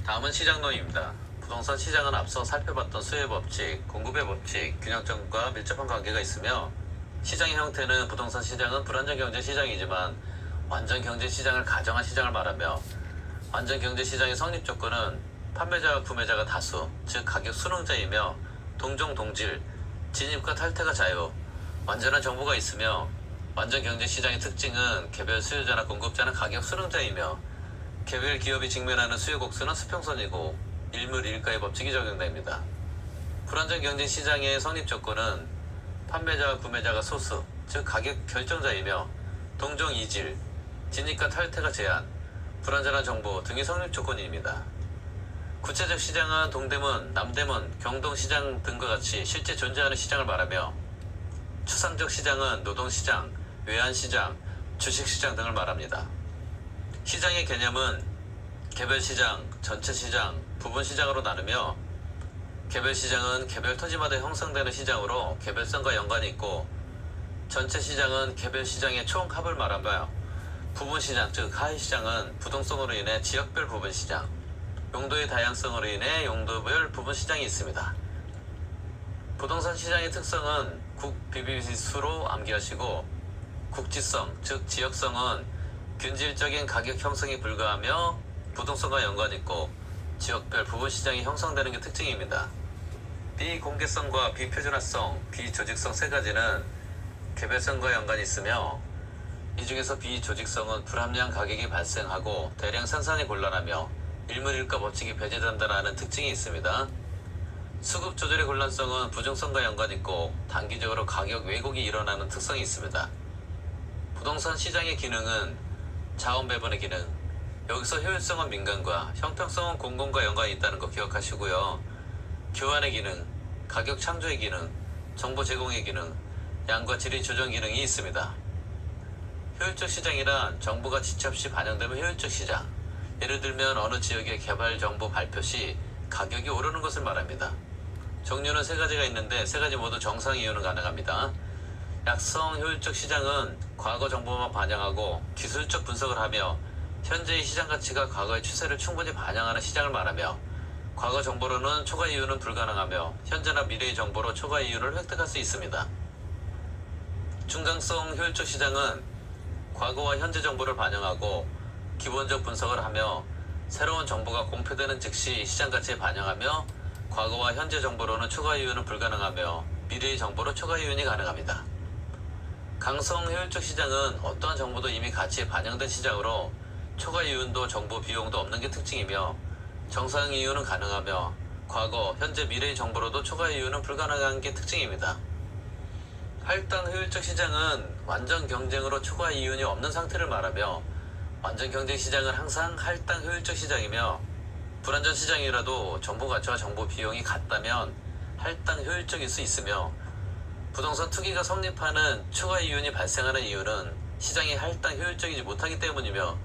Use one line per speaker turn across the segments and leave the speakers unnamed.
다음은 시장론입니다. 부동산 시장은 앞서 살펴봤던 수요의 법칙, 공급의 법칙, 균형점과 밀접한 관계가 있으며 시장의 형태는 부동산 시장은 불안정 경제 시장이지만 완전 경제 시장을 가정한 시장을 말하며 완전 경제 시장의 성립 조건은 판매자와 구매자가 다수, 즉 가격 순응자이며 동종 동질, 진입과 탈퇴가 자유, 완전한 정보가 있으며 완전 경제 시장의 특징은 개별 수요자나 공급자는 가격 순응자이며 개별 기업이 직면하는 수요 곡선은 수평선이고 일물일가의 법칙이 적용됩니다. 불안정 경제 시장의 성립 조건은 판매자와 구매자가 소수, 즉 가격 결정자이며 동종 이질, 진입과 탈퇴가 제한, 불완전한 정보 등이 성립 조건입니다. 구체적 시장은 동대문, 남대문, 경동시장 등과 같이 실제 존재하는 시장을 말하며 추상적 시장은 노동시장, 외환시장, 주식시장 등을 말합니다. 시장의 개념은 개별시장, 전체시장, 부분시장으로 나누며 개별시장은 개별 토지마다 형성되는 시장으로 개별성과 연관이 있고 전체시장은 개별시장의 총합을 말하며 부분시장, 즉 하위시장은 부동성으로 인해 지역별 부분시장, 용도의 다양성으로 인해 용도별 부분시장이 있습니다. 부동산 시장의 특성은 국비비수로 암기하시고 국지성, 즉 지역성은 균질적인 가격 형성이 불가하며 부동성과 연관이 있고 지역별 부분시장이 형성되는 게 특징입니다. 비공개성과 비표준화성, 비조직성 세 가지는 개별성과 연관이 있으며 이 중에서 비조직성은 불합리한 가격이 발생하고 대량 생산이 곤란하며 일물일가 법칙이 배제된다는 특징이 있습니다. 수급 조절의 곤란성은 부중성과 연관이 있고 단기적으로 가격 왜곡이 일어나는 특성이 있습니다. 부동산 시장의 기능은 자원 배분의 기능, 여기서 효율성은 민간과 형평성은 공공과 연관이 있다는 거 기억하시고요. 교환의 기능, 가격 창조의 기능, 정보 제공의 기능, 양과 질의 조정 기능이 있습니다. 효율적 시장이란 정보가 지체 없이 반영되면 효율적 시장, 예를 들면 어느 지역의 개발 정보 발표 시 가격이 오르는 것을 말합니다. 종류는 세 가지가 있는데 세 가지 모두 정상 이유는 가능합니다. 약성 효율적 시장은 과거 정보만 반영하고 기술적 분석을 하며 현재의 시장 가치가 과거의 추세를 충분히 반영하는 시장을 말하며 과거 정보로는 초과 이윤은 불가능하며 현재나 미래의 정보로 초과 이윤을 획득할 수 있습니다. 중간성 효율적 시장은 과거와 현재 정보를 반영하고 기본적 분석을 하며 새로운 정보가 공표되는 즉시 시장 가치에 반영하며 과거와 현재 정보로는 초과 이윤은 불가능하며 미래의 정보로 초과 이윤이 가능합니다. 강성 효율적 시장은 어떠한 정보도 이미 가치에 반영된 시장으로 초과 이윤도 정보 비용도 없는 게 특징이며 정상 이윤은 가능하며 과거, 현재, 미래의 정보로도 초과 이윤은 불가능한 게 특징입니다. 할당 효율적 시장은 완전 경쟁으로 초과 이윤이 없는 상태를 말하며 완전 경쟁 시장은 항상 할당 효율적 시장이며 불완전 시장이라도 정보 가치와 정보 비용이 같다면 할당 효율적일 수 있으며 부동산 투기가 성립하는 초과 이윤이 발생하는 이유는 시장이 할당 효율적이지 못하기 때문이며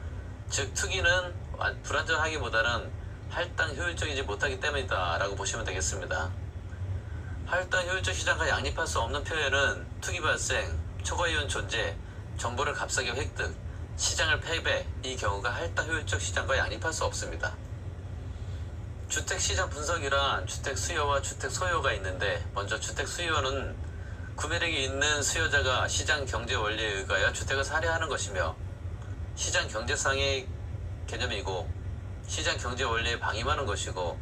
즉 투기는 불완전하기보다는 할당 효율적이지 못하기 때문이다 라고 보시면 되겠습니다. 할당 효율적 시장과 양립할 수 없는 표현은 투기 발생, 초과 이윤 존재, 정보를 값싸게 획득, 시장을 패배, 이 경우가 할당 효율적 시장과 양립할 수 없습니다. 주택시장 분석이란 주택 수요와 주택 소요가 있는데 먼저 주택 수요는 구매력이 있는 수요자가 시장 경제 원리에 의하여 주택을 사려하는 것이며 시장 경제상의 개념이고 시장 경제 원리에 방임하는 것이고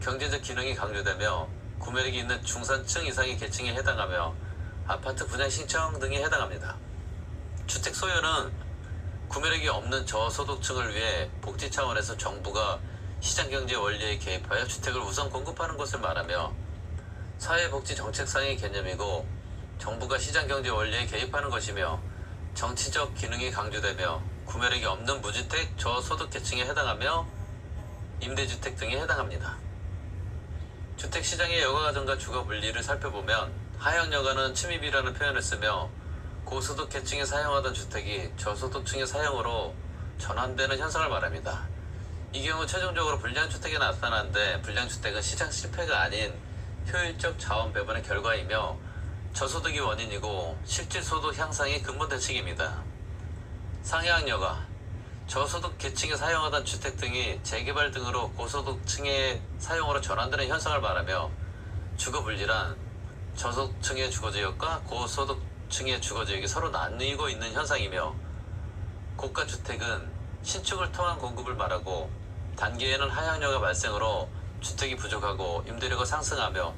경제적 기능이 강조되며 구매력이 있는 중산층 이상의 계층에 해당하며 아파트 분양 신청 등에 해당합니다. 주택 소요는 구매력이 없는 저소득층을 위해 복지 차원에서 정부가 시장경제 원리에 개입하여 주택을 우선 공급하는 것을 말하며 사회복지 정책상의 개념이고 정부가 시장경제 원리에 개입하는 것이며 정치적 기능이 강조되며 구매력이 없는 무주택 저소득 계층에 해당하며 임대주택 등에 해당합니다. 주택시장의 여가가정과 주거분리를 살펴보면 하향여가는 침입이라는 표현을 쓰며 고소득 계층이 사용하던 주택이 저소득층의 사용으로 전환되는 현상을 말합니다. 이 경우 최종적으로 불량주택이 나타나는데 불량주택은 시장 실패가 아닌 효율적 자원 배분의 결과이며 저소득이 원인이고 실질 소득 향상이 근본 대책입니다. 상향여가 저소득 계층이 사용하던 주택 등이 재개발 등으로 고소득층의 사용으로 전환되는 현상을 말하며 주거분리란 저소득층의 주거지역과 고소득층의 주거지역이 서로 나뉘고 있는 현상이며, 고가주택은 신축을 통한 공급을 말하고 단기에는 하향료가 발생으로 주택이 부족하고 임대료가 상승하며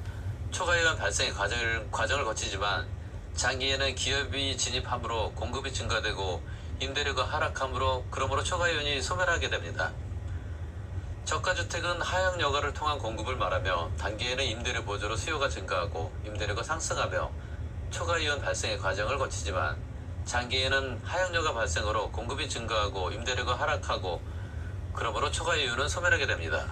초과이윤 발생의 과정을 거치지만, 장기에는 기업이 진입함으로 공급이 증가되고 임대료가 하락함으로 그러므로 초과이윤이 소멸하게 됩니다. 저가주택은 하향여가를 통한 공급을 말하며 단기에는 임대료 보조로 수요가 증가하고 임대료가 상승하며 초과이윤 발생의 과정을 거치지만, 장기에는 하향여가 발생으로 공급이 증가하고 임대료가 하락하고 그러므로 초과이윤은 소멸하게 됩니다.